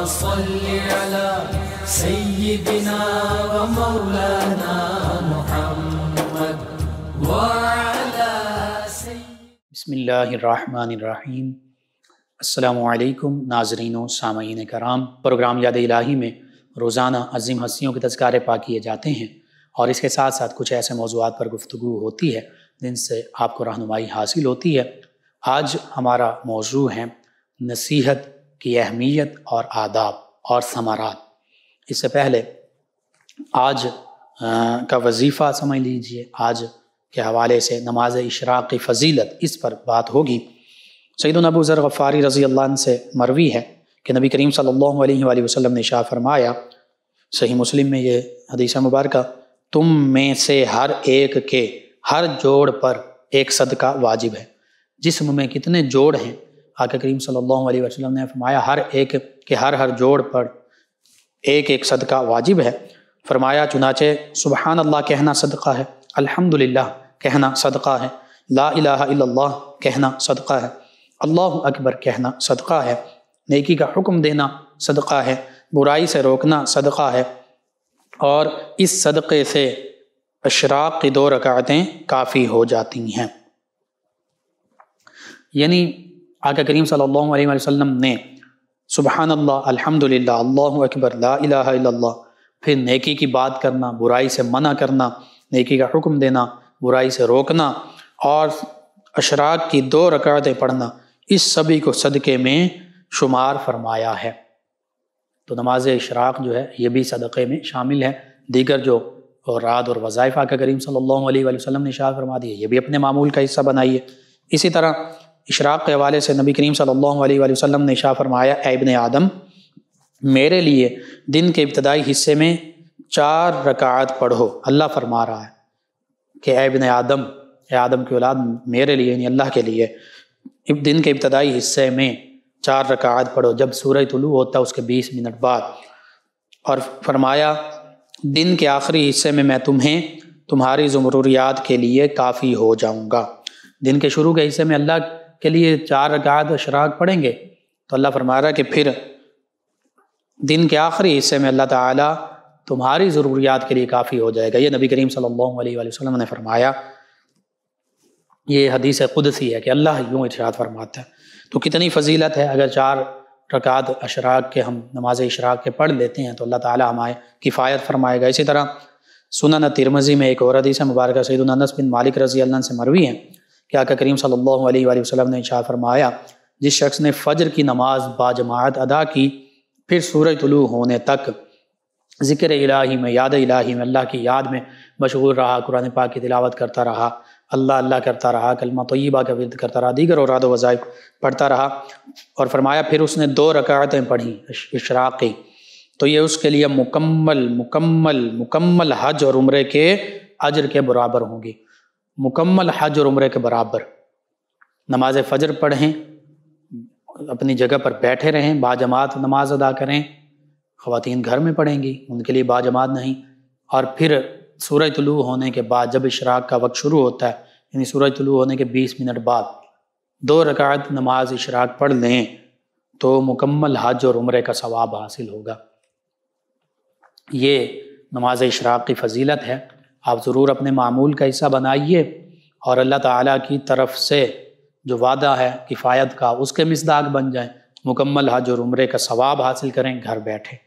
صل على سيدنا ومولانا محمد وعلى بسم اللہ الرحمن الرحیم۔ السلام علیکم ناظرین و سامعین کرام۔ پروگرام یاد الہی میں روزانہ عظیم ہستیوں کے تذکارے پاک کیے جاتے ہیں اور اس کے ساتھ ساتھ کچھ ایسے موضوعات پر گفتگو ہوتی ہے جن سے آپ کو رہنمائی حاصل ہوتی ہے۔ آج ہمارا موضوع ہے نصیحت کی اہمیت اور آداب اور ثمرات۔ اس سے پہلے آج کا وظیفہ سمجھ لیجئے، آج کے حوالے سے نماز اشراق کی فضیلت، اس پر بات ہوگی۔ سیدنا ابو ذر غفاری رضی اللہ عنہ سے مروی ہے کہ نبی کریم صلی اللہ علیہ وآلہ وسلم نے ارشاد فرمایا، صحیح مسلم میں یہ حدیث مبارکہ، تم میں سے ہر ایک کے ہر جوڑ پر ایک صدقہ واجب ہے۔ جسم میں کتنے جوڑ ہیں؟ آقا کریم صلی اللہ علیہ وسلم نے فرمایا ہر ایک کے ہر جوڑ پر ایک ایک صدقہ واجب ہے۔ فرمایا چنانچہ سبحان اللہ کہنا صدقہ ہے، الحمدللہ کہنا صدقہ ہے، لا الہ الا اللہ کہنا صدقہ ہے، اللہ اکبر کہنا صدقہ ہے، نیکی کا حکم دینا صدقہ ہے، برائی سے روکنا صدقہ ہے، اور اس صدقے سے اشراق کی 2 رکعتیں کافی ہو جاتی ہیں۔ یعنی آقا کریم صلی اللہ علیہ وسلم نے سبحان اللہ، الحمدللہ، اللہ اکبر، لا الہ الا اللہ، پھر نیکی کی بات کرنا، برائی سے منع کرنا، نیکی کا حکم دینا، برائی سے روکنا، اور اشراق کی 2 رکعتیں پڑھنا، اس سبھی کو صدقے میں شمار فرمایا ہے۔ تو نماز اشراق جو ہے یہ بھی صدقے میں شامل ہے۔ دیگر جو اوراد اور وظائف آقا کریم صلی اللہ علیہ وسلم نے ارشاد فرما دیے، یہ بھی اپنے معمول کا حصہ بنائیے۔ اسی طرح اشراق کے حوالے سے نبی کریم صلی اللہ علیہ وسلم نے ارشاد فرمایا، اے ابن آدم، میرے لیے دن کے ابتدائی حصے میں 4 رکعات پڑھو۔ اللہ فرما رہا ہے کہ اے ابن آدم، اے آدم کی اولاد، میرے لیے یعنی اللہ کے لیے دن کے ابتدائی حصے میں 4 رکعات پڑھو، جب سورج طلوع ہوتا ہے اس کے 20 منٹ بعد۔ اور فرمایا دن کے آخری حصے میں تمہیں تمہاری ضروریات کے لیے کافی ہو جاؤں گا۔ دن کے شروع کے حصے میں اللہ کے لیے 4 رکعات اشراق پڑھیں گے تو اللہ فرما رہا ہے کہ پھر دن کے آخری حصے میں اللہ تعالیٰ تمہاری ضروریات کے لیے کافی ہو جائے گا۔ یہ نبی کریم صلی اللہ علیہ وسلم نے فرمایا۔ یہ حدیث قدسی ہے کہ اللہ یوں ارشاد فرماتا ہے۔ تو کتنی فضیلت ہے، اگر 4 رکعات اشراق کے ہم نماز اشراق کے پڑھ لیتے ہیں تو اللہ تعالیٰ ہمیں کفایت فرمائے گا۔ اسی طرح سنن ترمذی میں ایک اور حدیث مبارکہ سیدنا انس بن مالک رضی اللہ عنہ سے مروی ہے کہ آقا کریم صلی اللہ علیہ وسلم نے ارشاد فرمایا، جس شخص نے فجر کی نماز باجماعت ادا کی، پھر سورج طلوع ہونے تک ذکر الہی میں، یاد الہی میں، اللہ کی یاد میں مشغول رہا، قرآن پاک کی تلاوت کرتا رہا، اللہ اللہ کرتا رہا، کلمہ طیبہ کا ورد کرتا رہا، دیگر اوراد و وظائف پڑھتا رہا، اور فرمایا پھر اس نے 2 رکعتیں پڑھی اشراق کی، تو یہ اس کے لیے مکمل حج اور عمرے کے اجر کے برابر ہوں گی۔ مکمل حج اور عمرے کے برابر۔ نماز فجر پڑھیں، اپنی جگہ پر بیٹھے رہیں، باجماعت نماز ادا کریں، خواتین گھر میں پڑھیں گی، ان کے لیے باجماعت نہیں، اور پھر سورج طلوع ہونے کے بعد جب اشراق کا وقت شروع ہوتا ہے، یعنی سورج طلوع ہونے کے 20 منٹ بعد 2 رکعت نماز اشراق پڑھ لیں تو مکمل حج اور عمرے کا ثواب حاصل ہوگا۔ یہ نماز اشراق کی فضیلت ہے، آپ ضرور اپنے معمول کا حصہ بنائیے، اور اللہ تعالیٰ کی طرف سے جو وعدہ ہے کفایت کا، اس کے مصداق بن جائیں، مکمل حج اور عمرے کا ثواب حاصل کریں گھر بیٹھے۔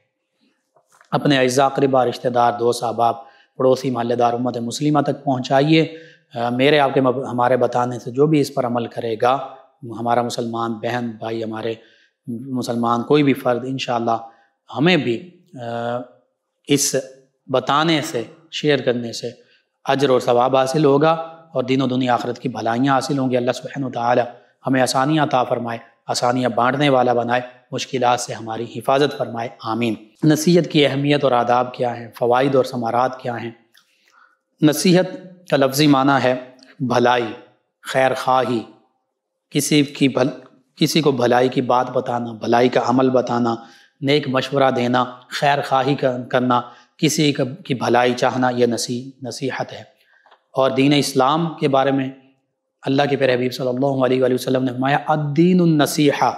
اپنے اعزاء اقربا، رشتہ دار، دوست احباب، پڑوسی، محلے دار، امت مسلمہ تک پہنچائیے۔ میرے آپ کے ہمارے بتانے سے جو بھی اس پر عمل کرے گا، ہمارا مسلمان بہن بھائی، ہمارے مسلمان کوئی بھی فرد، انشاءاللہ ہمیں بھی اس بتانے سے، شیئر کرنے سے اجر اور ثواب حاصل ہوگا، اور دین و دنیا آخرت کی بھلائیاں حاصل ہوں گی۔ اللہ سبحانہ وتعالی ہمیں آسانیاں عطا فرمائے، آسانیاں بانٹنے والا بنائے، مشکلات سے ہماری حفاظت فرمائے، آمین۔ نصیحت کی اہمیت اور آداب کیا ہیں، فوائد اور ثمرات کیا ہیں؟ نصیحت کا لفظی معنی ہے بھلائی، خیر خواہی، کسی کو بھلائی کی بات بتانا، بھلائی کا عمل بتانا، نیک مشورہ دینا، خیر خواہی کرنا، کسی کی بھلائی چاہنا، یہ نصیحت ہے۔ اور دین اسلام کے بارے میں اللہ کے پیارے حبیب صلی اللہ علیہ وسلم نے فرمایا الدین النصیحہ،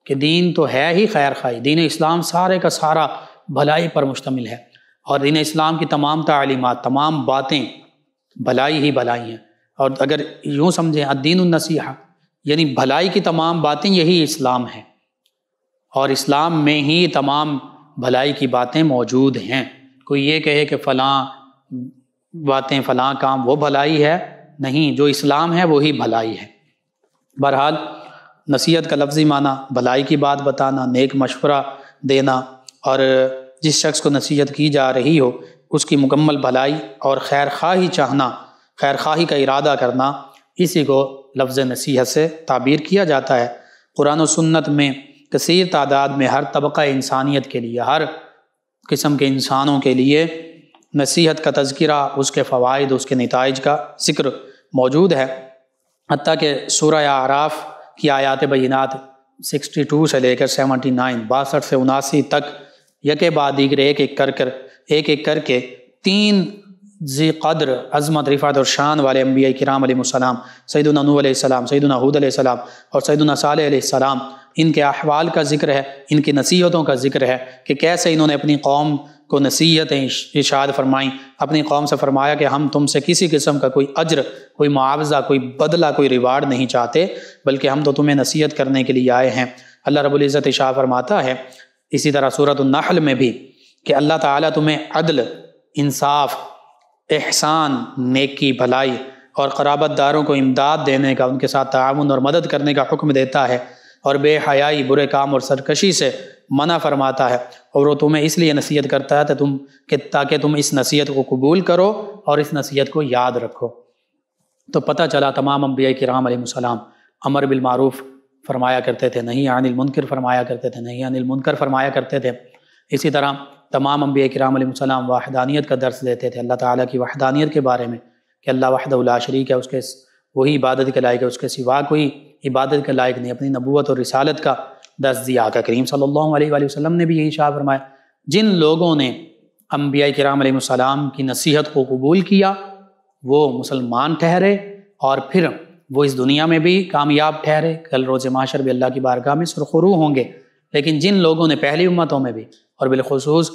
کہ دین تو ہے ہی خیر خواہی، دین اسلام سارے کا سارا بھلائی پر مشتمل ہے، اور دین اسلام کی تمام تعلیمات، تمام باتیں بھلائی ہی بھلائی ہیں۔ اور اگر یوں سمجھیں الدین النصیحہ، یعنی بھلائی کی تمام باتیں یہی اسلام ہے، اور اسلام میں ہی تمام بھلائی کی باتیں موجود ہیں۔ کوئی یہ کہے کہ فلاں باتیں فلاں کام وہ بھلائی ہے، نہیں، جو اسلام ہے وہی بھلائی ہے۔ بہرحال نصیحت کا لفظی معنی بھلائی کی بات بتانا، نیک مشورہ دینا، اور جس شخص کو نصیحت کی جا رہی ہو اس کی مکمل بھلائی اور خیر خواہی چاہنا، خیر خواہی کا ارادہ کرنا، اسی کو لفظ نصیحت سے تعبیر کیا جاتا ہے۔ قرآن و سنت میں کثیر تعداد میں ہر طبقہ انسانیت کے لیے، ہر قسم کے انسانوں کے لیے نصیحت کا تذکرہ، اس کے فوائد، اس کے نتائج کا ذکر موجود ہے۔ حتیٰ کہ سورہ اعراف کی آیات بینات 62 سے لے کر 79، 62 سے 79 تک یکے بعد دیگر ایک ایک کر کے 3 ذی قدر، عظمت، رفعت اور شان والے انبیاء کرام علیہ السلام، سیدنا نوح علیہ السلام، سیدنا ہود علیہ السلام اور سیدنا صالح علیہ السلام، ان کے احوال کا ذکر ہے، ان کی نصیحتوں کا ذکر ہے کہ کیسے انہوں نے اپنی قوم کو نصیحتیں ارشاد فرمائیں، اپنی قوم سے فرمایا کہ ہم تم سے کسی قسم کا کوئی اجر، کوئی معاوضہ، کوئی بدلہ، کوئی ریوارڈ نہیں چاہتے، بلکہ ہم تو تمہیں نصیحت کرنے کے لیے آئے ہیں۔ اللہ رب العزت ارشاد فرماتا ہے اسی طرح سورۃ النحل میں بھی کہ اللہ تعالیٰ تمہیں عدل، انصاف، احسان، نیکی، بھلائی اور قرابت داروں کو امداد دینے کا، ان کے ساتھ تعاون اور مدد کرنے کا حکم دیتا ہے، اور بے حیائی، برے کام اور سرکشی سے منع فرماتا ہے، اور وہ تمہیں اس لیے نصیحت کرتا ہے تاکہ تم اس نصیحت کو قبول کرو اور اس نصیحت کو یاد رکھو۔ تو پتہ چلا تمام انبیاء کرام علیہ السلام امر بالمعروف فرمایا کرتے تھے، نہیں عن المنکر فرمایا کرتے تھے، نہیں عن المنکر فرمایا کرتے تھے۔ اسی طرح تمام انبیاء کرام علیہ السلام وحدانیت کا درس دیتے تھے، اللہ تعالیٰ کی وحدانیت کے بارے میں کہ اللہ وحدہ لا شریک ہے، اس کے وہی عبادت کے لائق ہے، اس کے سوا کوئی عبادت کے لائق نہیں۔ اپنی نبوت اور رسالت کا درس دیا۔ آقا کریم صلی اللہ علیہ وآلہ وسلم نے بھی یہی ارشاد فرمایا، جن لوگوں نے انبیاء کرام علیہ السلام کی نصیحت کو قبول کیا وہ مسلمان ٹھہرے، اور پھر وہ اس دنیا میں بھی کامیاب ٹھہرے، کل روز محشر بھی اللہ کی بارگاہ میں سرخرو ہوں گے۔ لیکن جن لوگوں نے پہلی امتوں میں بھی اور بالخصوص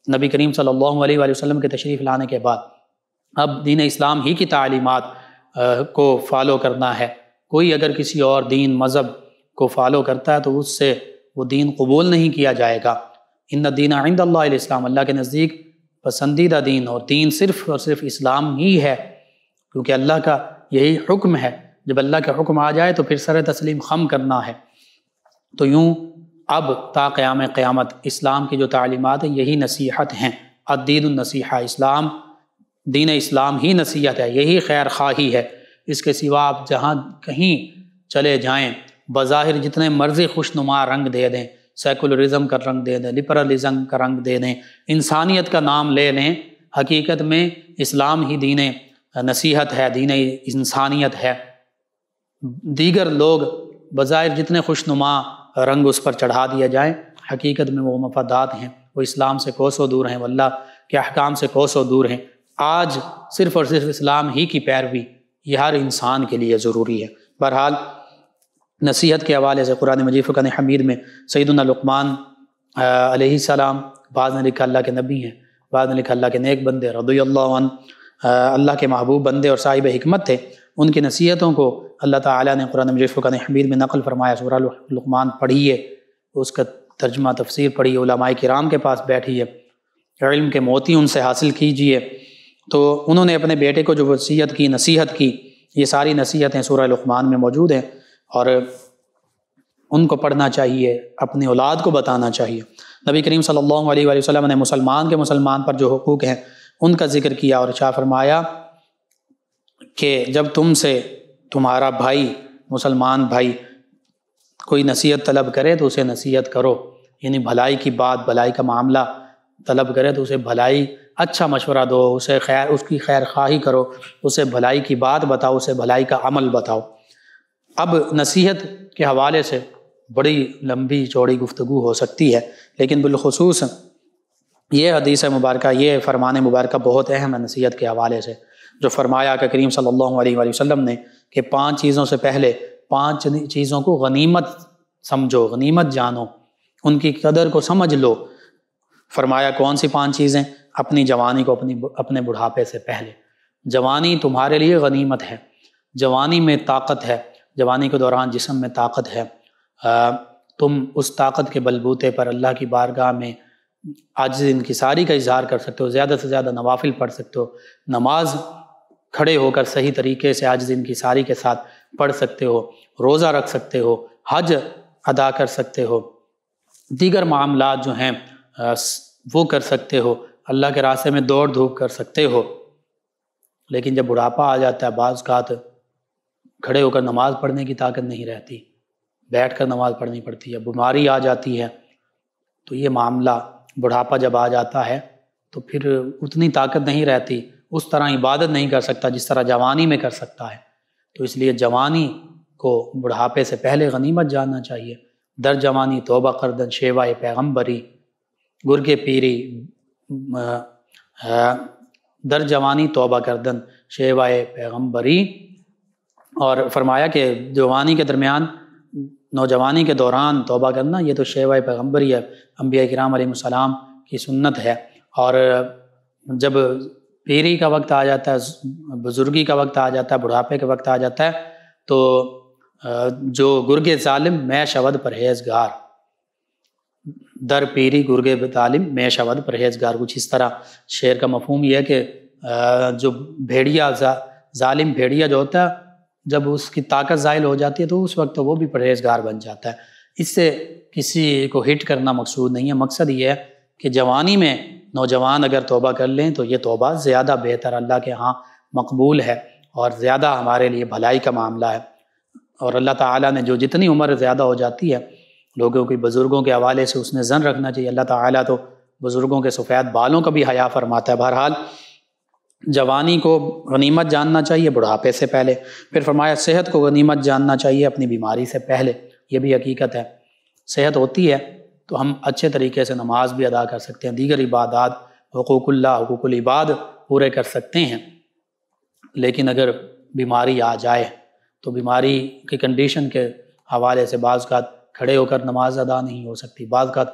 نبی کریم صلی اللہ علیہ وآلہ وسلم کے تشریف لانے کے بعد اب دین اسلام ہی کی تعلیمات کو فالو کرنا ہے، کوئی اگر کسی اور دین مذہب کو فالو کرتا ہے تو اس سے وہ دین قبول نہیں کیا جائے گا۔ ان الدین عند اللہ الاسلام، اللہ کے نزدیک پسندیدہ دین اور دین صرف اور صرف اسلام ہی ہے، کیونکہ اللہ کا یہی حکم ہے۔ جب اللہ کا حکم آ جائے تو پھر سر تسلیم خم کرنا ہے۔ تو یوں اب تا قیام قیامت اسلام کی جو تعلیمات ہیں یہی نصیحت ہیں۔ الدین النصیحہ، اسلام، دین اسلام ہی نصیحت ہے، یہی خیر خواہی ہے۔ اس کے سوا آپ جہاں کہیں چلے جائیں، بظاہر جتنے مرضی خوشنما رنگ دے دیں، سیکولرزم کا رنگ دے دیں، لبرلزم کا رنگ دے دیں، انسانیت کا نام لے لیں، حقیقت میں اسلام ہی دین نصیحت ہے، دین انسانیت ہے۔ دیگر لوگ بظاہر جتنے خوشنما رنگ اس پر چڑھا دیا جائیں، حقیقت میں وہ مفادات ہیں، وہ اسلام سے کوسوں دور ہیں، وہ اللہ کے احکام سے کوسوں دور ہیں۔ آج صرف اور صرف اسلام ہی کی پیروی یہ ہر انسان کے لیے ضروری ہے۔ بہرحال نصیحت کے حوالے سے قرآن مجید فرقان حمید میں سیدنا لقمان علیہ السلام، بعض نے لکھا اللہ کے نبی ہیں، بعض نے لکھا اللہ کے نیک بندے رضی اللہ عنہ، اللہ کے محبوب بندے اور صاحب حکمت تھے۔ ان کی نصیحتوں کو اللہ تعالیٰ نے قرآن مجید فرقان حمید میں نقل فرمایا۔ سورہ لقمان پڑھیے، اس کا ترجمہ تفسیر پڑھیے، علماء کرام کے پاس بیٹھیے، علم کے موتی ان سے حاصل کیجئے۔ تو انہوں نے اپنے بیٹے کو جو وصیت کی، نصیحت کی، یہ ساری نصیحتیں سورہ لقمان میں موجود ہیں، اور ان کو پڑھنا چاہیے، اپنی اولاد کو بتانا چاہیے۔ نبی کریم صلی اللہ علیہ وآلہ وسلم نے مسلمان پر جو حقوق ہیں ان کا ذکر کیا، اور ارشاد فرمایا کہ جب تم سے تمہارا بھائی، مسلمان بھائی کوئی نصیحت طلب کرے تو اسے نصیحت کرو، یعنی بھلائی کی بات، بھلائی کا معاملہ طلب کرے تو اسے بھلائی، اچھا مشورہ دو، اسے اس کی خیر خواہی کرو، اسے بھلائی کی بات بتاؤ، اسے بھلائی کا عمل بتاؤ۔ اب نصیحت کے حوالے سے بڑی لمبی چوڑی گفتگو ہو سکتی ہے، لیکن بالخصوص یہ حدیث مبارکہ، یہ فرمان مبارکہ بہت اہم ہے نصیحت کے حوالے سے، جو فرمایا کہ کریم صلی اللہ علیہ وآلہ وسلم نے کہ 5 چیزوں سے پہلے 5 چیزوں کو غنیمت سمجھو، غنیمت جانو، ان کی قدر کو سمجھ لو۔ فرمایا کون سی 5 چیزیں؟ اپنی جوانی کو اپنے بڑھاپے سے پہلے۔ جوانی تمہارے لیے غنیمت ہے، جوانی میں طاقت ہے، جوانی کے دوران جسم میں طاقت ہے، تم اس طاقت کے بلبوتے پر اللہ کی بارگاہ میں عاجز انکساری کا اظہار کر سکتے ہو، زیادہ سے زیادہ نوافل پڑھ سکتے ہو، نماز کھڑے ہو کر صحیح طریقے سے عاجز انکساری کے ساتھ پڑھ سکتے ہو، روزہ رکھ سکتے ہو، حج ادا کر سکتے ہو، دیگر معاملات جو ہیں وہ کر سکتے ہو، اللہ کے راستے میں دوڑ دھوپ کر سکتے ہو۔ لیکن جب بڑھاپا آ جاتا ہے، بعض اوقات کھڑے ہو کر نماز پڑھنے کی طاقت نہیں رہتی، بیٹھ کر نماز پڑھنی پڑتی ہے، بیماری آ جاتی ہے، تو یہ معاملہ بڑھاپا جب آ جاتا ہے تو پھر اتنی طاقت نہیں رہتی، اس طرح عبادت نہیں کر سکتا جس طرح جوانی میں کر سکتا ہے۔ تو اس لیے جوانی کو بڑھاپے سے پہلے غنیمت جاننا چاہیے۔ در جوانی توبہ کردن شیوائے پیغمبری، گرگ پیری در جوانی توبہ کردن شیوائے پیغمبری۔ اور فرمایا کہ جوانی کے درمیان، نوجوانی کے دوران توبہ کرنا یہ تو شیوائے پیغمبری ہے، انبیاء کرام علیہ السلام کی سنت ہے۔ اور جب پیری کا وقت آ جاتا ہے، بزرگی کا وقت آ جاتا ہے، بڑھاپے کا وقت آ جاتا ہے، تو جو گرگ ظالم میں شود پرہیزگار، در پیری گرگ ظالم میں شود پرہیزگار، کچھ اس طرح شعر کا مفہوم یہ ہے کہ جو بھیڑیا، ظالم بھیڑیا جو ہوتا ہے، جب اس کی طاقت زائل ہو جاتی ہے تو اس وقت وہ بھی پرہیزگار بن جاتا ہے۔ اس سے کسی کو ہٹ کرنا مقصود نہیں ہے، مقصد یہ ہے کہ جوانی میں نوجوان اگر توبہ کر لیں تو یہ توبہ زیادہ بہتر، اللہ کے ہاں مقبول ہے اور زیادہ ہمارے لیے بھلائی کا معاملہ ہے۔ اور اللہ تعالیٰ نے جو جتنی عمر زیادہ ہو جاتی ہے لوگوں کی، بزرگوں کے حوالے سے اس نے ظن رکھنا چاہیے۔ اللہ تعالیٰ تو بزرگوں کے سفید بالوں کا بھی حیا فرماتا ہے۔ بہرحال جوانی کو غنیمت جاننا چاہیے بڑھاپے سے پہلے۔ پھر فرمایا صحت کو غنیمت جاننا چاہیے اپنی بیماری سے پہلے۔ یہ بھی حقیقت ہے، صحت ہوتی ہے تو ہم اچھے طریقے سے نماز بھی ادا کر سکتے ہیں، دیگر عبادات، حقوق اللہ، حقوق العباد پورے کر سکتے ہیں۔ لیکن اگر بیماری آ جائے تو بیماری کی کنڈیشن کے حوالے سے بعض اوقات کھڑے ہو کر نماز ادا نہیں ہو سکتی، بعض اوقات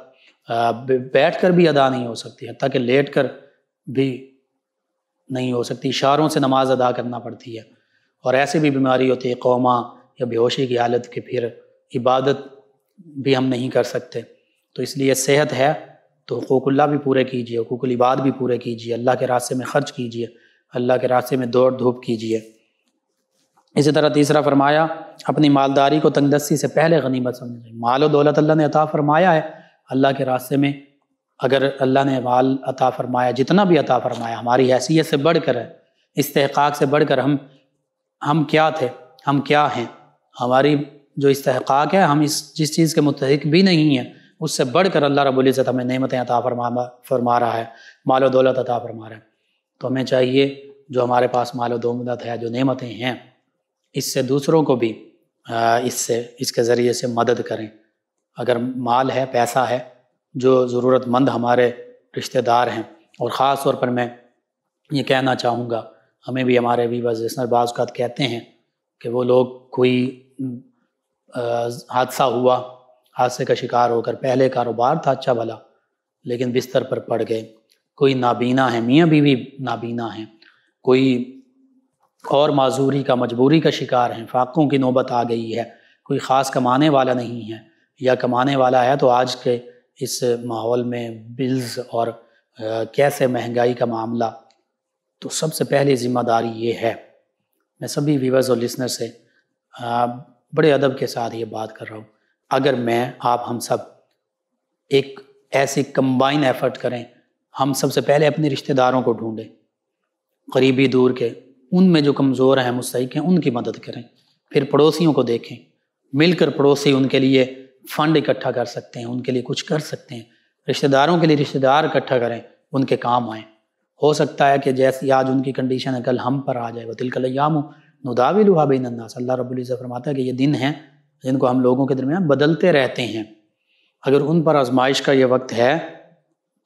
بیٹھ کر بھی ادا نہیں ہو سکتی، حتیٰ کہ لیٹ کر بھی نہیں ہو سکتی، اشاروں سے نماز ادا کرنا پڑتی ہے۔ اور ایسی بھی بیماری ہوتی ہے قوما یا بے ہوشی کی حالت کہ پھر عبادت بھی ہم نہیں کر سکتے۔ تو اس لیے صحت ہے تو حقوق اللہ بھی پورے کیجیے، حقوق العباد بھی پورے کیجیے، اللہ کے راستے میں خرچ کیجیے، اللہ کے راستے میں دوڑ دھوپ کیجیے۔ اسی طرح تیسرا فرمایا اپنی مالداری کو تنگدستی سے پہلے غنیمت سمجھیں۔ مال و دولت اللہ نے عطا فرمایا ہے، اللہ کے راستے میں اگر اللہ نے مال عطا فرمایا، جتنا بھی عطا فرمایا ہماری حیثیت سے بڑھ کر ہے، استحقاق سے بڑھ کر، ہم کیا تھے، ہم کیا ہیں، ہماری جو استحقاق ہے، ہم جس چیز کے مستحق بھی نہیں ہیں اس سے بڑھ کر اللہ رب العزت ہمیں نعمتیں عطا فرما رہا ہے، مال و دولت عطا فرما رہا ہے۔ تو ہمیں چاہیے جو ہمارے پاس مال و دولت ہے، جو نعمتیں ہیں، اس سے دوسروں کو بھی اس کے ذریعے سے مدد کریں۔ اگر مال ہے، پیسہ ہے، جو ضرورت مند ہمارے رشتہ دار ہیں، اور خاص طور پر میں یہ کہنا چاہوں گا، ہمیں بھی ہمارے ویورز لسنر بعض اوقات کہتے ہیں کہ وہ لوگ کوئی حادثہ ہوا، حادثے کا شکار ہو کر، پہلے کاروبار تھا اچھا بھلا لیکن بستر پر پڑ گئے، کوئی نابینا ہے، میاں بیوی نابینا ہیں، کوئی اور معذوری کا، مجبوری کا شکار ہیں، فاقوں کی نوبت آ گئی ہے، کوئی خاص کمانے والا نہیں ہے، یا کمانے والا ہے تو آج کے اس ماحول میں بلز اور کیسے مہنگائی کا معاملہ، تو سب سے پہلی ذمہ داری یہ ہے۔ میں سبھی ویورز اور لسنر سے بڑے ادب کے ساتھ یہ بات کر رہا ہوں، اگر میں، آپ، ہم سب ایک ایسی کمبائن ایفرٹ کریں، ہم سب سے پہلے اپنے رشتہ داروں کو ڈھونڈیں، قریبی دور کے، ان میں جو کمزور ہیں، مستحق ہیں، ان کی مدد کریں، پھر پڑوسیوں کو دیکھیں، مل کر پڑوسی ان کے لیے فنڈ اکٹھا کر سکتے ہیں، ان کے لیے کچھ کر سکتے ہیں، رشتہ داروں کے لیے رشتہ دار اکٹھا کریں، ان کے کام آئیں۔ ہو سکتا ہے کہ جیسی آج ان کی کنڈیشن ہے کل ہم پر آ جائے، وَتِلْكَ الْأَيَّامُ نُدَاوِلُهَا بَيْنَ النَّاسِ، اللہ رب العزت فرماتا ہے کہ یہ دن ہیں جن کو ہم لوگوں کے درمیان بدلتے رہتے ہیں۔ اگر ان پر آزمائش کا یہ وقت ہے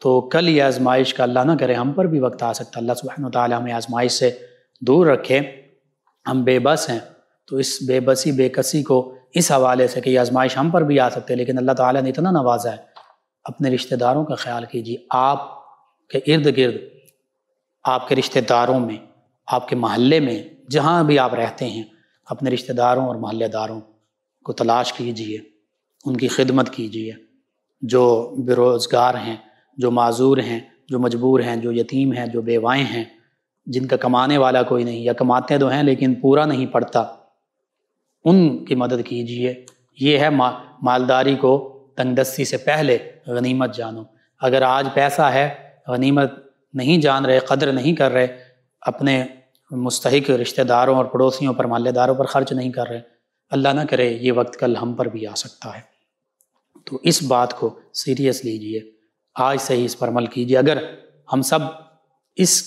تو کل یہ آزمائش کا اللہ نہ کرے ہم پر بھی وقت آ سکتا ہے۔ اللہ سبحانہ وتعالی ہمیں آزمائش سے دور رکھے۔ ہم بے بس ہیں، تو اس بے بسی بے کسی کو اس حوالے سے کہ یہ آزمائش ہم پر بھی آ سکتے ہیں، لیکن اللہ تعالیٰ نے اتنا نوازا ہے، اپنے رشتہ داروں کا خیال کیجیے۔ آپ کے ارد گرد، آپ کے رشتہ داروں میں، آپ کے محلے میں، جہاں بھی آپ رہتے ہیں، اپنے رشتہ داروں اور محلے داروں کو تلاش کیجیے، ان کی خدمت کیجیے، جو بے روزگار ہیں، جو معذور ہیں، جو مجبور ہیں، جو یتیم ہیں، جو بیوائیں ہیں، جن کا کمانے والا کوئی نہیں، یا کماتے تو ہیں لیکن پورا نہیں پڑتا، ان کی مدد کیجیے۔ یہ ہے مالداری کو تنگ دستی سے پہلے غنیمت جانو۔ اگر آج پیسہ ہے، غنیمت نہیں جان رہے، قدر نہیں کر رہے، اپنے مستحق رشتہ داروں اور پڑوسیوں پر، محلے داروں پر خرچ نہیں کر رہے، اللہ نہ کرے یہ وقت کل ہم پر بھی آ سکتا ہے۔ تو اس بات کو سیریس لیجئے، آج سے ہی اس پر عمل کیجئے۔ اگر ہم سب اس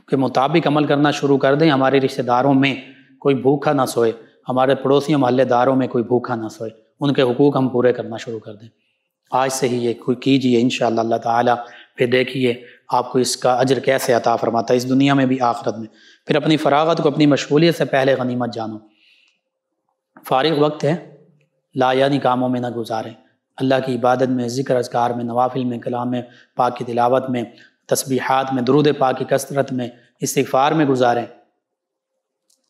کے مطابق عمل کرنا شروع کر دیں، ہمارے رشتہ داروں میں کوئی بھوکا نہ سوئے، ہمارے پڑوسیوں محلے داروں میں کوئی بھوکا نہ سوئے، ان کے حقوق ہم پورے کرنا شروع کر دیں، آج سے ہی یہ کیجئے، انشاءاللہ اللہ تعالیٰ پھر دیکھیے آپ کو اس کا اجر کیسے عطا فرماتا ہے، اس دنیا میں بھی آخرت میں۔ پھر اپنی فراغت کو اپنی مشغولیت سے پہلے غنیمت جانو۔ فارغ وقت ہے، لا یعنی کاموں میں نہ گزاریں، اللہ کی عبادت میں، ذکر اذکار میں، نوافل میں، کلام میں، پاک کی تلاوت میں، تسبیحات میں، درود پاک کی کثرت میں، استغفار میں گزاریں،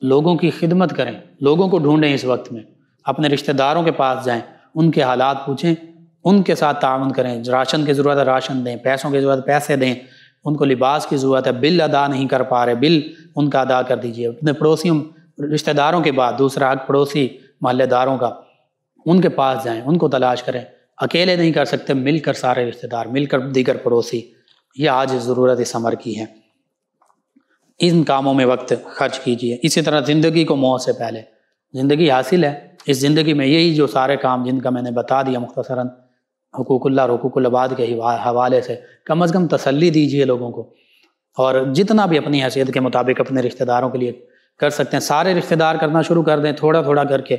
لوگوں کی خدمت کریں، لوگوں کو ڈھونڈیں، اس وقت میں اپنے رشتہ داروں کے پاس جائیں، ان کے حالات پوچھیں، ان کے ساتھ تعاون کریں، راشن کی ضرورت ہے راشن دیں، پیسوں کی ضرورت ہے پیسے دیں، ان کو لباس کی ضرورت ہے، بل ادا نہیں کر پا رہے، بل ان کا ادا کر دیجیے۔ اپنے پڑوسیوں رشتہ داروں کے بعد دوسرا حق پڑوسی محلے داروں کا، ان کے پاس جائیں، ان کو تلاش کریں، اکیلے نہیں کر سکتے، مل کر سارے رشتہ دار، مل کر دیگر پڑوسی، یہ آج ضرورت اس عمر کی ہے۔ ان کاموں میں وقت خرچ کیجیے۔ اسی طرح زندگی کو موت سے پہلے، زندگی حاصل ہے، اس زندگی میں یہی جو سارے کام جن کا میں نے بتا دیا مختصراً، حقوق اللہ اور حقوق العباد کے حوالے سے کم از کم تسلی دیجیے لوگوں کو، اور جتنا بھی اپنی حیثیت کے مطابق اپنے رشتہ داروں کے لیے کر سکتے ہیں، سارے رشتہ دار کرنا شروع کر دیں، تھوڑا تھوڑا کر کے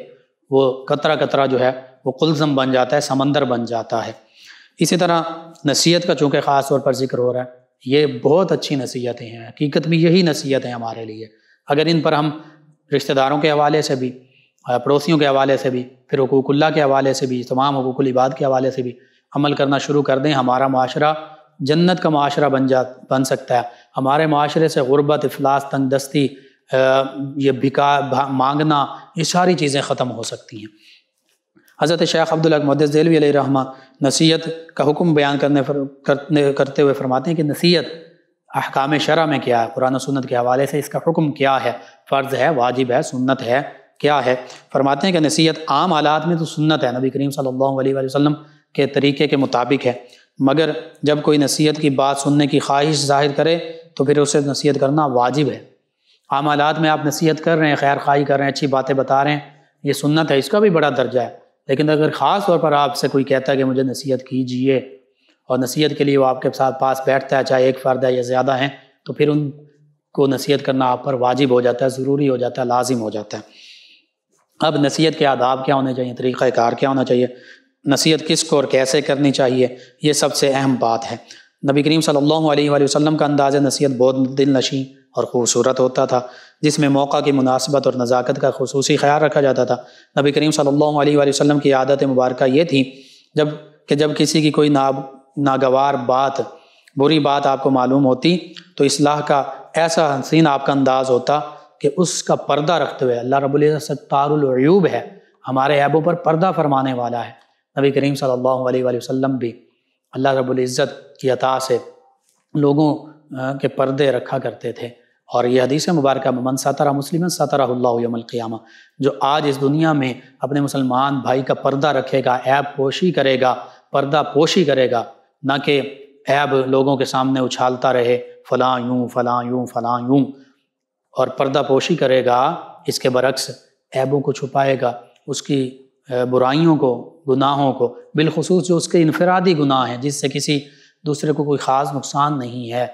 وہ قطرہ قطرہ جو ہے وہ قلزم بن جاتا ہے، سمندر بن جاتا ہے۔ اسی طرح نصیحت کا چونکہ خاص طور پر ذکر ہو رہا ہے، یہ بہت اچھی نصیحتیں ہیں، حقیقت میں یہی نصیحت ہیں ہمارے لیے۔ اگر ان پر ہم رشتہ داروں کے حوالے سے بھی، پڑوسیوں کے حوالے سے بھی، پھر حقوق اللہ کے حوالے سے بھی، تمام حقوق العباد کے حوالے سے بھی عمل کرنا شروع کر دیں، ہمارا معاشرہ جنت کا معاشرہ بن سکتا ہے۔ ہمارے معاشرے سے غربت، افلاس، تنگ دستی، یہ مانگنا، یہ ساری چیزیں ختم ہو سکتی ہیں۔ حضرت شیخ عبدالحق محدث دہلوی علیہ رحمہ نصیحت کا حکم بیان کرتے ہوئے فرماتے ہیں کہ نصیحت احکام شرع میں کیا ہے، قرآن و سنت کے حوالے سے اس کا حکم کیا ہے، فرض ہے، واجب ہے، سنت ہے، کیا ہے؟ فرماتے ہیں کہ نصیحت عام حالات میں تو سنت ہے، نبی کریم صلی اللہ علیہ وسلم کے طریقے کے مطابق ہے، مگر جب کوئی نصیحت کی بات سننے کی خواہش ظاہر کرے تو پھر اسے نصیحت کرنا واجب ہے۔ عام حالات میں آپ نصیحت کر رہے ہیں، خیر خواہی کر رہے ہیں، اچھی باتیں بتا رہے ہیں، یہ سنت ہے، اس کا بھی بڑا درجہ ہے، لیکن اگر خاص طور پر آپ سے کوئی کہتا ہے کہ مجھے نصیحت کیجیے، اور نصیحت کے لیے وہ آپ کے ساتھ پاس بیٹھتا ہے، چاہے ایک فرد ہے یا زیادہ ہیں، تو پھر ان کو نصیحت کرنا آپ پر واجب ہو جاتا ہے، ضروری ہو جاتا ہے، لازم ہو جاتا ہے۔ اب نصیحت کے آداب کیا ہونے چاہیے، طریقہ کار کیا ہونا چاہیے، نصیحت کس کو اور کیسے کرنی چاہیے، یہ سب سے اہم بات ہے۔ نبی کریم صلی اللہ علیہ وآلہ وسلم کا انداز نصیحت بہت دل نشیں اور خوبصورت ہوتا تھا، جس میں موقع کی مناسبت اور نزاکت کا خصوصی خیال رکھا جاتا تھا۔ نبی کریم صلی اللہ علیہ وآلہ وسلم کی عادت مبارکہ یہ تھی جب کسی کی کوئی ناگوار بات، بری بات آپ کو معلوم ہوتی تو اصلاح کا ایسا حسین آپ کا انداز ہوتا کہ اس کا پردہ رکھتے ہوئے، اللہ رب العزت ستار العیوب ہے، ہمارے عیبوں پر پردہ فرمانے والا ہے، نبی کریم صلی اللہ علیہ وآلہ وسلم بھی اللہ رب العزت کی عطا سے لوگوں کے پردے رکھا کرتے تھے۔ اور یہ حدیث مبارکہ من ستر مسلما سترہ اللہ یوم القیامہ، جو آج اس دنیا میں اپنے مسلمان بھائی کا پردہ رکھے گا، عیب پوشی کرے گا، پردہ پوشی کرے گا، نہ کہ عیب لوگوں کے سامنے اچھالتا رہے، فلاں یوں فلاں یوں فلاں یوں، اور پردہ پوشی کرے گا، اس کے برعکس عیبوں کو چھپائے گا، اس کی برائیوں کو، گناہوں کو، بالخصوص جو اس کے انفرادی گناہ ہیں جس سے کسی دوسرے کو کوئی خاص نقصان نہیں ہے،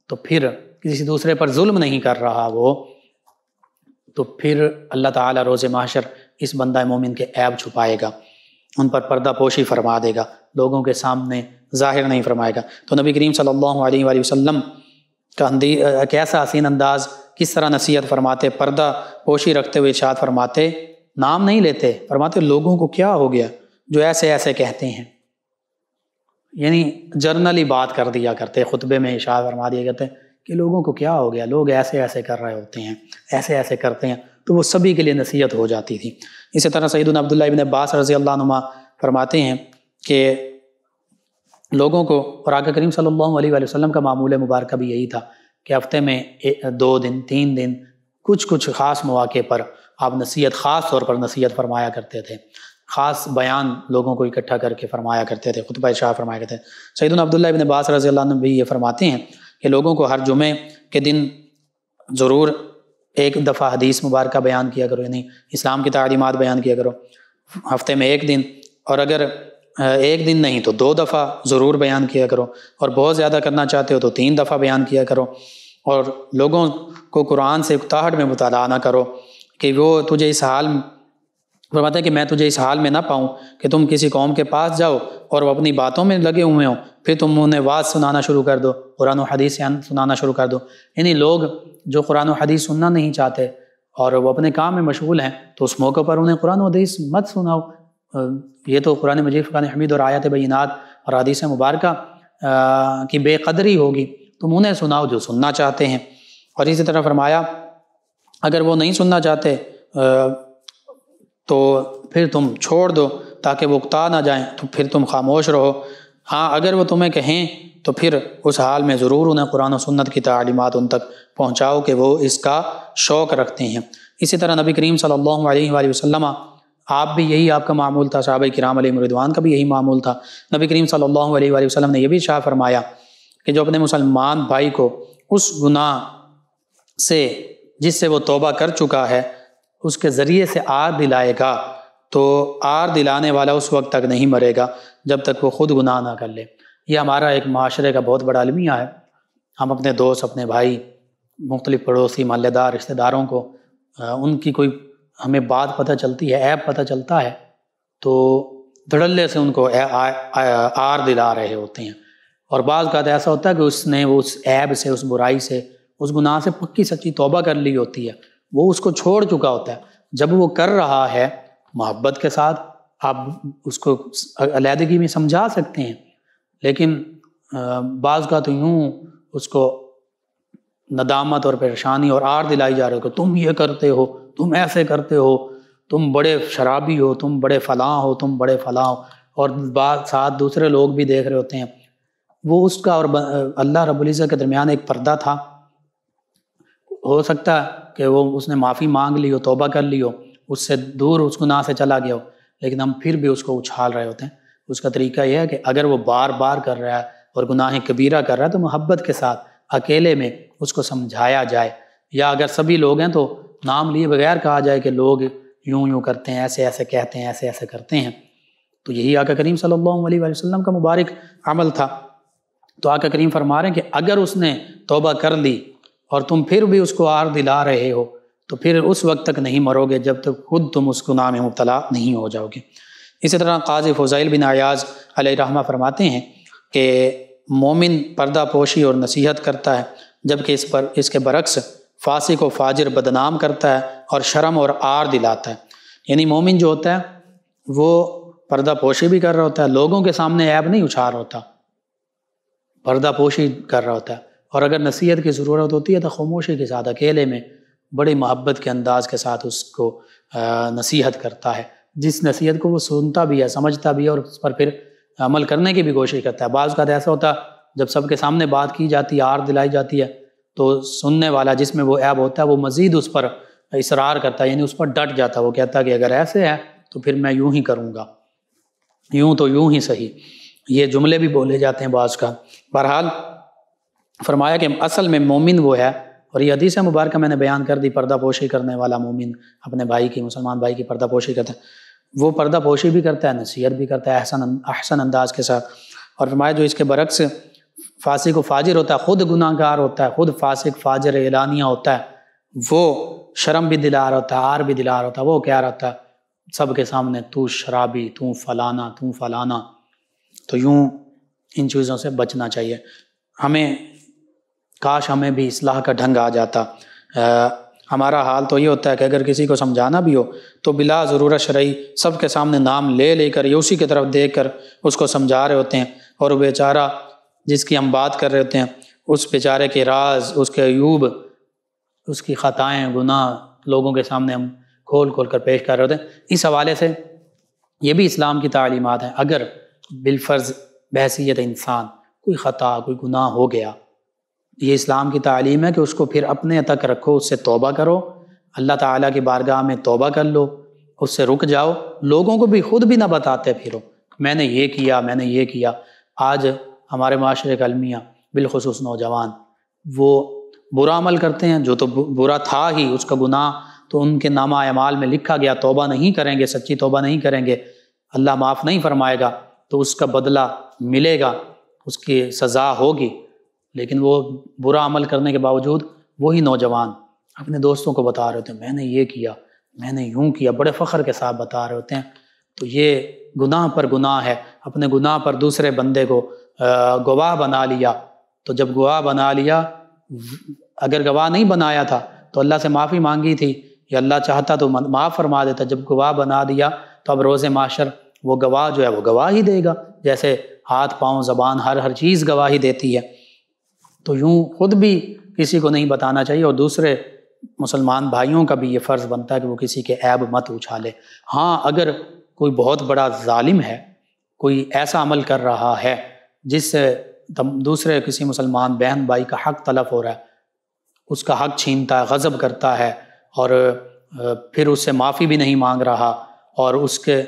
تو پھر کسی دوسرے پر ظلم نہیں کر رہا وہ، تو پھر اللہ تعالیٰ روز محشر اس بندہ مومن کے عیب چھپائے گا، ان پر پردہ پوشی فرما دے گا، لوگوں کے سامنے ظاہر نہیں فرمائے گا۔ تو نبی کریم صلی اللہ علیہ وآلہ وسلم کا ایک ایسا حسین انداز کس طرح نصیحت فرماتے، پردہ پوشی رکھتے ہوئے ارشاد فرماتے، نام نہیں لیتے، فرماتے لوگوں کو کیا ہو گیا جو ایسے ایسے کہتے ہیں، یعنی جرنلی بات کر دیا کرتے، خطبے میں ارشاد فرما دیا کرتے کہ لوگوں کو کیا ہو گیا، لوگ ایسے ایسے کر رہے ہوتے ہیں، ایسے ایسے کرتے ہیں، تو وہ سبھی کے لیے نصیحت ہو جاتی تھی۔ اسی طرح سیدنا عبداللہ ابن عباس رضی اللہ عنہما فرماتے ہیں کہ لوگوں کو، اور آقا کریم صلی اللہ علیہ وآلہ وسلم کا معمول مبارکہ بھی یہی تھا کہ ہفتے میں 2 دن 3 دن کچھ خاص مواقع پر آپ نصیحت، خاص طور پر نصیحت فرمایا کرتے تھے، خاص بیان لوگوں کو اکٹھا کر کے فرمایا کرتے تھے، خطبہ ارشاد فرمایا کرتے تھے۔ سیدنا عبداللہ ابن عباس رضی اللہ عنہ بھی یہ فرماتے ہیں کہ لوگوں کو ہر جمعے کے دن ضرور ایک دفعہ حدیث مبارکہ بیان کیا کرو، یعنی اسلام کی تعلیمات بیان کیا کرو، ہفتے میں 1 دن، اور اگر 1 دن نہیں تو 2 دفعہ ضرور بیان کیا کرو، اور بہت زیادہ کرنا چاہتے ہو تو 3 دفعہ بیان کیا کرو، اور لوگوں کو قرآن سے اکتاہٹ میں مطالعہ نہ کرو کہ وہ تجھے اس حال میں، فرماتے ہیں کہ میں تجھے اس حال میں نہ پاؤں کہ تم کسی قوم کے پاس جاؤ اور وہ اپنی باتوں میں لگے ہوئے ہوں، پھر تم انہیں واعظ سنانا شروع کر دو، قرآن و حدیث سنانا شروع کر دو۔ یعنی لوگ جو قرآن و حدیث سننا نہیں چاہتے اور وہ اپنے کام میں مشغول ہیں، تو اس موقع پر انہیں قرآن و حدیث مت سناؤ، یہ تو قرآن مجید، فرقان حمید اور آیات بینات اور حدیث مبارکہ کی بے قدری ہوگی، تم انہیں سناؤ جو سننا چاہتے ہیں۔ اور اسی طرح فرمایا اگر وہ نہیں سننا چاہتے تو پھر تم چھوڑ دو تاکہ وہ اکتا نہ جائیں، تو پھر تم خاموش رہو، ہاں اگر وہ تمہیں کہیں تو پھر اس حال میں ضرور انہیں قرآن و سنت کی تعلیمات ان تک پہنچاؤ کہ وہ اس کا شوق رکھتے ہیں۔ اسی طرح نبی کریم صلی اللہ علیہ وآلہ وسلم، آپ بھی یہی آپ کا معمول تھا، صحابہ کرام علیہم رضوان کا بھی یہی معمول تھا۔ نبی کریم صلی اللہ علیہ وآلہ وسلم نے یہ بھی ارشاد فرمایا کہ جو اپنے مسلمان بھائی کو اس گناہ سے جس سے وہ توبہ کر چکا ہے اس کے ذریعے سے آر دلائے گا، تو آر دلانے والا اس وقت تک نہیں مرے گا جب تک وہ خود گناہ نہ کر لے۔ یہ ہمارا ایک معاشرے کا بہت بڑا المیہ ہے، ہم اپنے دوست، اپنے بھائی، مختلف پڑوسی، محلے دار، رشتہ داروں کو ان کی کوئی ہمیں بات پتہ چلتی ہے، عیب پتہ چلتا ہے، تو دھڑلے سے ان کو آر دلا رہے ہوتے ہیں، اور بعض اوقات ایسا ہوتا ہے کہ اس نے اس عیب سے، اس برائی سے، اس گناہ سے پکی سچی توبہ کر لی ہوتی ہے، وہ اس کو چھوڑ چکا ہوتا ہے۔ جب وہ کر رہا ہے محبت کے ساتھ آپ اس کو علیحدگی میں سمجھا سکتے ہیں، لیکن بعض کا تو یوں اس کو ندامت اور پریشانی اور آر دلائی جا رہے ہو کہ تم یہ کرتے ہو، تم ایسے کرتے ہو، تم بڑے شرابی ہو، تم بڑے فلاں ہو، تم بڑے فلاں ہو، اور بعض ساتھ دوسرے لوگ بھی دیکھ رہے ہوتے ہیں۔ وہ اس کا اور اللہ رب العزت کے درمیان ایک پردہ تھا، ہو سکتا ہے کہ وہ اس نے معافی مانگ لی ہو، توبہ کر لی ہو، اس سے دور اس گناہ سے چلا گیا ہو، لیکن ہم پھر بھی اس کو اچھال رہے ہوتے ہیں۔ اس کا طریقہ یہ ہے کہ اگر وہ بار بار کر رہا ہے اور گناہ کبیرہ کر رہا ہے تو محبت کے ساتھ اکیلے میں اس کو سمجھایا جائے، یا اگر سبھی لوگ ہیں تو نام لیے بغیر کہا جائے کہ لوگ یوں یوں کرتے ہیں، ایسے ایسے کہتے ہیں، ایسے ایسے کرتے ہیں۔ تو یہی آقا کریم صلی اللہ علیہ وآلہ وسلم کا مبارک عمل تھا۔ تو آقا کریم فرما رہے ہیں کہ اگر اس نے توبہ کر لی اور تم پھر بھی اس کو آر دلا رہے ہو تو پھر اس وقت تک نہیں مرو گے جب تک خود تم اس گناہ میں مبتلا نہیں ہو جاؤ گے۔ اسی طرح قاضی فضیل بن عیاض علیہ رحمہ فرماتے ہیں کہ مومن پردہ پوشی اور نصیحت کرتا ہے، جبکہ اس کے برعکس فاسق و فاجر بدنام کرتا ہے اور شرم اور آر دلاتا ہے۔ یعنی مومن جو ہوتا ہے وہ پردہ پوشی بھی کر رہا ہوتا ہے، لوگوں کے سامنے عیب نہیں اچھال ہوتا، پردہ پوشی کر رہا ہوتا ہے، اور اگر نصیحت کی ضرورت ہوتی ہے تو خاموشی کے ساتھ اکیلے میں بڑی محبت کے انداز کے ساتھ اس کو نصیحت کرتا ہے، جس نصیحت کو وہ سنتا بھی ہے، سمجھتا بھی ہے، اور اس پر پھر عمل کرنے کی بھی کوشش کرتا ہے۔ بعض اوقات ایسا ہوتا ہے جب سب کے سامنے بات کی جاتی ہے، آر دلائی جاتی ہے، تو سننے والا جس میں وہ عیب ہوتا ہے وہ مزید اس پر اصرار کرتا ہے، یعنی اس پر ڈٹ جاتا ہے، وہ کہتا ہے کہ اگر ایسے ہے تو پھر میں یوں ہی کروں گا، یوں تو یوں ہی صحیح، یہ جملے بھی بولے جاتے ہیں بعض کا۔ بہرحال فرمایا کہ اصل میں مومن وہ ہے، اور یہ حدیث مبارکہ میں نے بیان کر دی، پردہ پوشی کرنے والا مومن اپنے بھائی کی، مسلمان بھائی کی پردہ پوشی کرتا ہے، وہ پردہ پوشی بھی کرتا ہے، نصیحت بھی کرتا ہے احسن انداز کے ساتھ۔ اور فرمایا جو اس کے برعکس فاسق و فاجر ہوتا ہے، خود گناہ گار ہوتا ہے، خود فاسق فاجر اعلانیہ ہوتا ہے، وہ شرم بھی دلا رہا ہوتا ہے، آر بھی دلا رہا ہوتا ہے، وہ کہہ رہا ہوتا ہے سب کے سامنے تو شرابی، تو فلانا، تو فلانا۔ تو یوں ان چیزوں سے بچنا چاہیے۔ ہمیں کاش ہمیں بھی اصلاح کا ڈھنگ آ جاتا ہمارا حال تو یہ ہوتا ہے کہ اگر کسی کو سمجھانا بھی ہو تو بلا ضرورت شرعی سب کے سامنے نام لے لے کر یا اسی کی طرف دیکھ کر اس کو سمجھا رہے ہوتے ہیں، اور وہ بیچارہ جس کی ہم بات کر رہے ہوتے ہیں اس بیچارے کے راز، اس کے عیوب، اس کی خطائیں، گناہ لوگوں کے سامنے ہم کھول کھول کر پیش کر رہے ہوتے ہیں۔ اس حوالے سے یہ بھی اسلام کی تعلیمات ہیں، اگر بالفرض بحیثیت انسان کوئی خطا، کوئی گناہ ہو گیا، یہ اسلام کی تعلیم ہے کہ اس کو پھر اپنے تک رکھو، اس سے توبہ کرو، اللہ تعالیٰ کی بارگاہ میں توبہ کر لو، اس سے رک جاؤ، لوگوں کو بھی خود بھی نہ بتاتے پھرو میں نے یہ کیا، میں نے یہ کیا۔ آج ہمارے معاشرے کا المیہ بالخصوص نوجوان وہ برا عمل کرتے ہیں، جو تو برا تھا ہی، اس کا گناہ تو ان کے نامہ اعمال میں لکھا گیا، توبہ نہیں کریں گے، سچی توبہ نہیں کریں گے، اللہ معاف نہیں فرمائے گا، تو اس کا بدلہ ملے گا، اس کی سزا ہوگی۔ لیکن وہ برا عمل کرنے کے باوجود وہی نوجوان اپنے دوستوں کو بتا رہے ہوتے ہیں میں نے یہ کیا، میں نے یوں کیا، بڑے فخر کے ساتھ بتا رہے ہوتے ہیں۔ تو یہ گناہ پر گناہ ہے، اپنے گناہ پر دوسرے بندے کو گواہ بنا لیا، تو جب گواہ بنا لیا، اگر گواہ نہیں بنایا تھا تو اللہ سے معافی مانگی تھی، یا اللہ چاہتا تو معاف فرما دیتا، جب گواہ بنا دیا تو اب روز محشر وہ گواہ جو ہے وہ گواہ ہی دے گا، جیسے ہاتھ پاؤں زبان ہر چیز گواہی دیتی ہے۔ تو یوں خود بھی کسی کو نہیں بتانا چاہیے، اور دوسرے مسلمان بھائیوں کا بھی یہ فرض بنتا ہے کہ وہ کسی کے عیب مت اچھالے۔ ہاں اگر کوئی بہت بڑا ظالم ہے، کوئی ایسا عمل کر رہا ہے جس سے دوسرے کسی مسلمان بہن بھائی کا حق تلف ہو رہا ہے، اس کا حق چھینتا ہے، غضب کرتا ہے، اور پھر اس سے معافی بھی نہیں مانگ رہا، اور اس کے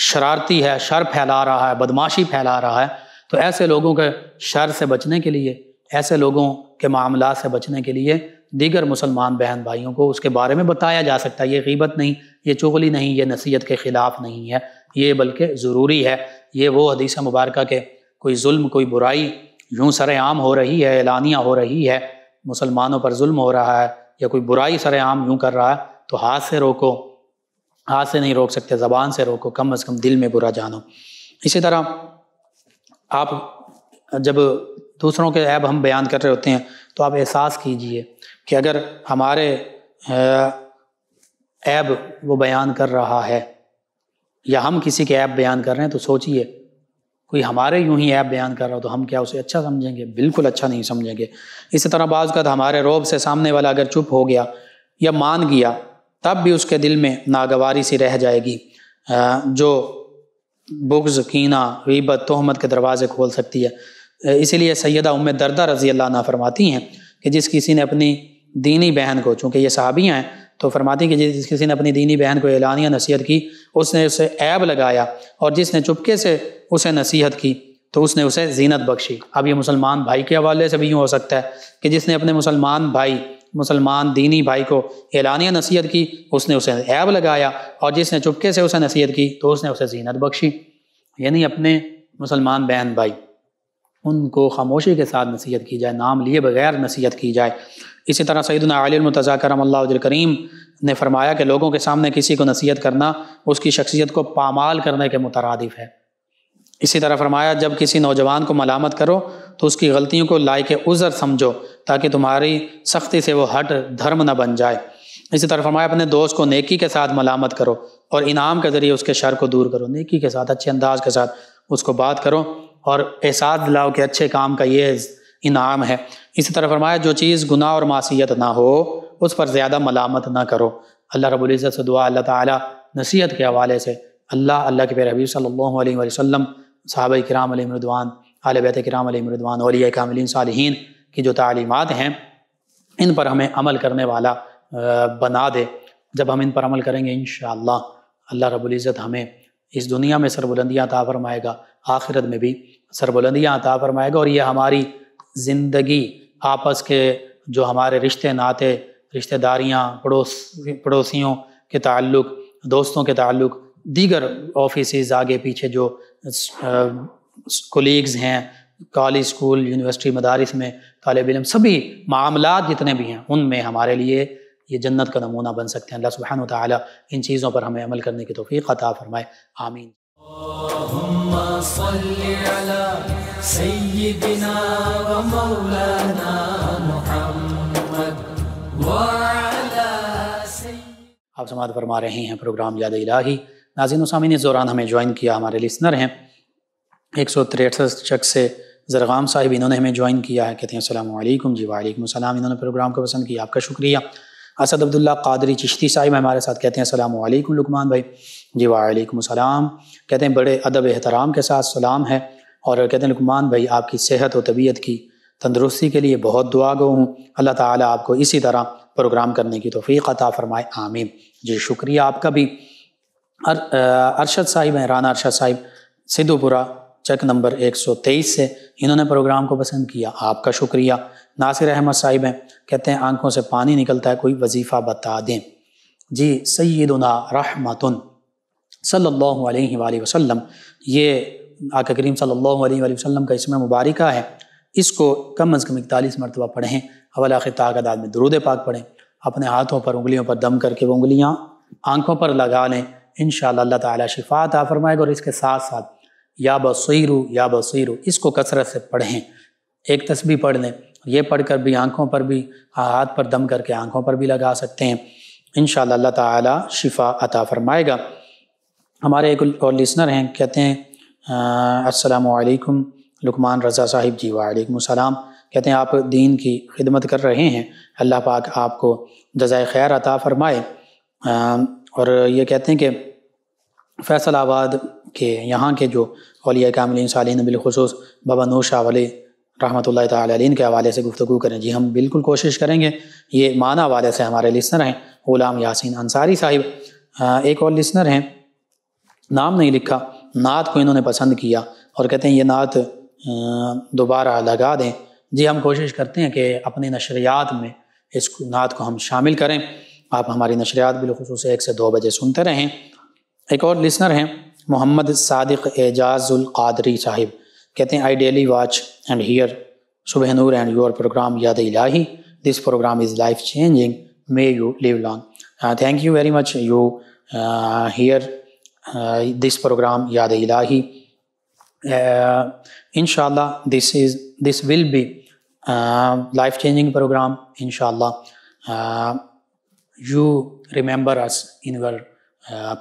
شرارتی ہے، شر پھیلا رہا ہے، بدماشی پھیلا رہا ہے، تو ایسے لوگوں کے شر سے بچنے کے لیے، ایسے لوگوں کے معاملات سے بچنے کے لیے دیگر مسلمان بہن بھائیوں کو اس کے بارے میں بتایا جا سکتا ہے۔ یہ غیبت نہیں، یہ چغلی نہیں، یہ نصیحت کے خلاف نہیں ہے، یہ بلکہ ضروری ہے۔ یہ وہ حدیث مبارکہ کہ کوئی ظلم، کوئی برائی یوں سر عام ہو رہی ہے، اعلانیہ ہو رہی ہے، مسلمانوں پر ظلم ہو رہا ہے، یا کوئی برائی سر عام یوں کر رہا ہے، تو ہاتھ سے روکو، ہاتھ سے نہیں روک سکتے، زبان سے روکو، کم از کم دل میں برا جانو۔ اسی طرح آپ جب دوسروں کے عیب ہم بیان کر رہے ہوتے ہیں تو آپ احساس کیجئے کہ اگر ہمارے عیب وہ بیان کر رہا ہے، یا ہم کسی کے عیب بیان کر رہے ہیں، تو سوچئے کوئی ہمارے یوں ہی عیب بیان کر رہا ہو تو ہم کیا اسے اچھا سمجھیں گے؟ بالکل اچھا نہیں سمجھیں گے۔ اسی طرح بعض کا ہمارے روب سے سامنے والا اگر چپ ہو گیا یا مان گیا، تب بھی اس کے دل میں ناگواری سی رہ جائے گی، جو بغض، کینہ، غیبت، تہمت کے دروازے کھول سکتی ہے۔ اسی لیے سیدہ ام دردہ رضی اللہ عنہا فرماتی ہیں کہ جس کسی نے اپنی دینی بہن کو، چونکہ یہ صحابیاں ہیں، تو فرماتی ہیں کہ جس کسی نے اپنی دینی بہن کو اعلانیہ نصیحت کی، اس نے اسے عیب لگایا، اور جس نے چپکے سے اسے نصیحت کی تو اس نے اسے زینت بخشی۔ اب یہ مسلمان بھائی کے حوالے سے بھی یوں ہو سکتا ہے کہ جس نے اپنے مسلمان دینی بھائی کو اعلانیہ نصیحت کی، اس نے اسے عیب لگایا، اور جس نے چپکے سے اسے نصیحت کی تو اس نے اسے زینت بخشی۔ یعنی اپنے مسلمان بہن بھائی، ان کو خاموشی کے ساتھ نصیحت کی جائے، نام لیے بغیر نصیحت کی جائے۔ اسی طرح سیدنا علی المرتضیٰ کرم اللہ وجہ کریم نے فرمایا کہ لوگوں کے سامنے کسی کو نصیحت کرنا اس کی شخصیت کو پامال کرنے کے مترادف ہے۔ اسی طرح فرمایا جب کسی نوجوان کو ملامت کرو تو اس کی غلطیوں کو لائق عذر سمجھو، تاکہ تمہاری سختی سے وہ ہٹ دھرم نہ بن جائے۔ اسی طرح فرمایا اپنے دوست کو نیکی کے ساتھ ملامت کرو اور انعام کے ذریعے اس کے شر کو دور کرو، نیکی کے ساتھ، اچھے انداز کے ساتھ اس کو بات کرو، اور احساس دلاؤ کہ اچھے کام کا یہ انعام ہے۔ اسی طرح فرمایا جو چیز گناہ اور معصیت نہ ہو اس پر زیادہ ملامت نہ کرو۔ اللہ رب العزت سے دعا اللہ تعالیٰ نصیحت کے حوالے سے اللہ کے پیارے حبیب صلی اللہ علیہ وسلم، صحابہ کرام علیہم رضوان، اہل بیت کرام علیہم رضوان، اولیاء کاملین صالحین کی جو تعلیمات ہیں، ان پر ہمیں عمل کرنے والا بنا دے۔ جب ہم ان پر عمل کریں گے انشاءاللہ اللہ رب العزت ہمیں اس دنیا میں سربلندیاں عطا فرمائے گا، آخرت میں بھی سربلندیاں عطا فرمائے گا، اور یہ ہماری زندگی، آپس کے جو ہمارے رشتے ناتے، رشتہ داریاں، پڑوسیوں کے تعلق، دوستوں کے تعلق، دیگر آفیسز آگے پیچھے جو کولیگز ہیں، کالج، اسکول، یونیورسٹی، مدارس میں طالب علم، سبھی معاملات جتنے بھی ہیں، ان میں ہمارے لیے یہ جنت کا نمونہ بن سکتے ہیں۔ اللہ سبحانہ وتعالی ان چیزوں پر ہمیں عمل کرنے کی توفیق عطا فرمائے، آمین۔ اللہم صلی علی سیدنا و مولانا محمد آپ سماعت فرما رہے ہیں پروگرام یاد الہی۔ ناظرین و سامعین، اس دوران ہمیں جوائن کیا ہمارے لسنر ہیں 163 چک سے زرغام صاحب، انہوں نے ہمیں جوائن کیا ہے، کہتے ہیں السلام علیکم۔ جی وعلیکم السلام، انہوں نے پروگرام کو پسند کیا، آپ کا شکریہ۔ اسد عبداللہ قادری چشتی صاحب ہمارے ساتھ، کہتے ہیں السلام علیکم لقمان بھائی۔ جی وعلیکم السلام، کہتے ہیں بڑے ادب احترام کے ساتھ سلام ہے، اور کہتے ہیں لقمان بھائی آپ کی صحت و طبیعت کی تندرستی کے لیے بہت دعا گو ہوں، اللہ تعالیٰ آپ کو اسی طرح پروگرام کرنے کی توفیق عطا فرمائے، آمین۔ جی شکریہ آپ کا بھی۔ ارشد صاحب ہیں، رانا ارشد صاحب سدھو پورہ چیک نمبر 123 سے، انہوں نے پروگرام کو پسند کیا، آپ کا شکریہ۔ ناصر احمد صاحب ہیں، کہتے ہیں آنکھوں سے پانی نکلتا ہے، کوئی وظیفہ بتا دیں۔ جی سیدنا رحمتن صلی اللہ علیہ وآلہ وسلم، یہ آقا کریم صلی اللہ علیہ وآلہ وسلم کا اسم مبارکہ ہے، اس کو کم از کم 41 مرتبہ پڑھیں، اول آخر تعداد میں درود پاک پڑھیں، اپنے ہاتھوں پر انگلیوں پر دم کر کے وہ انگلیاں آنکھوں پر لگا لیں، انشاءاللہ اللہ تعالیٰ شفا عطا فرمائے گا۔ اور اس کے ساتھ ساتھ یا بصیرو یا بصیرو اس کو کثرت سے پڑھیں، ایک تسبیح پڑھ لیں، یہ پڑھ کر بھی آنکھوں پر بھی، ہاتھ پر دم کر کے آنکھوں پر بھی لگا سکتے ہیں، انشاءاللہ اللہ تعالیٰ شفا عطا فرمائے گا۔ ہمارے ایک اور لسنر ہیں، کہتے ہیں السلام علیکم لقمان رضا صاحب۔ جی وعلیکم السلام، کہتے ہیں آپ دین کی خدمت کر رہے ہیں، اللہ پاک آپ کو جزائے خیر عطا فرمائے۔ اور یہ کہتے ہیں کہ فیصل آباد کے یہاں کے جو اولیاء کاملین صالحین بالخصوص بابا نور شاہ ولی رحمۃ اللہ تعالیٰ علیہ کے حوالے سے گفتگو کریں۔ جی ہم بالکل کوشش کریں گے۔ یہ معنی والے سے ہمارے لسنر ہیں غلام یاسین انصاری صاحب۔ ایک اور لسنر ہیں، نام نہیں لکھا، نعت کو انہوں نے پسند کیا اور کہتے ہیں یہ نعت دوبارہ لگا دیں۔ جی ہم کوشش کرتے ہیں کہ اپنی نشریات میں اس نعت کو ہم شامل کریں، آپ ہماری نشریات بالخصوص 1 سے 2 بجے سنتے رہیں۔ ایک اور لسنر ہیں محمد صادق اعجاز القادری صاحب، کہتے ہیں I daily watch and hear Subh Noor and your program Yaad Ilahi, this program is life changing, may you live long. Thank you very much, you hear this program Yaad Ilahi. Inshallah this will be life changing program. Inshallah you remember us in your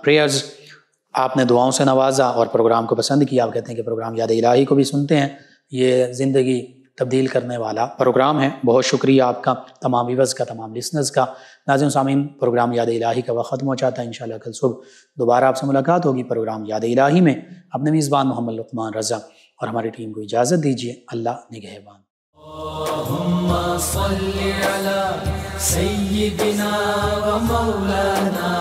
prayers. آپ نے دعاؤں سے نوازا اور programme کو پسند کیا، آپ کہتے ہیں کہ پروگرام یاد الہی کو بھی سنتے ہیں، یہ زندگی تبدیل کرنے والا پروگرام ہے۔ بہت شکریہ آپ کا، تمام ویورز کا، تمام لسنرز کا۔ ناظرین سامعین، پروگرام یاد الہی کا وقت ختم ہو جاتا ہے، انشاءاللہ کل صبح دوبارہ آپ سے ملاقات ہوگی پروگرام یاد الہی میں۔ اپنے میزبان محمد لقمان رضا اور ہماری ٹیم کو اجازت دیجیے، اللہ نگہبان۔ اللہم صل علی سیدنا و مولانا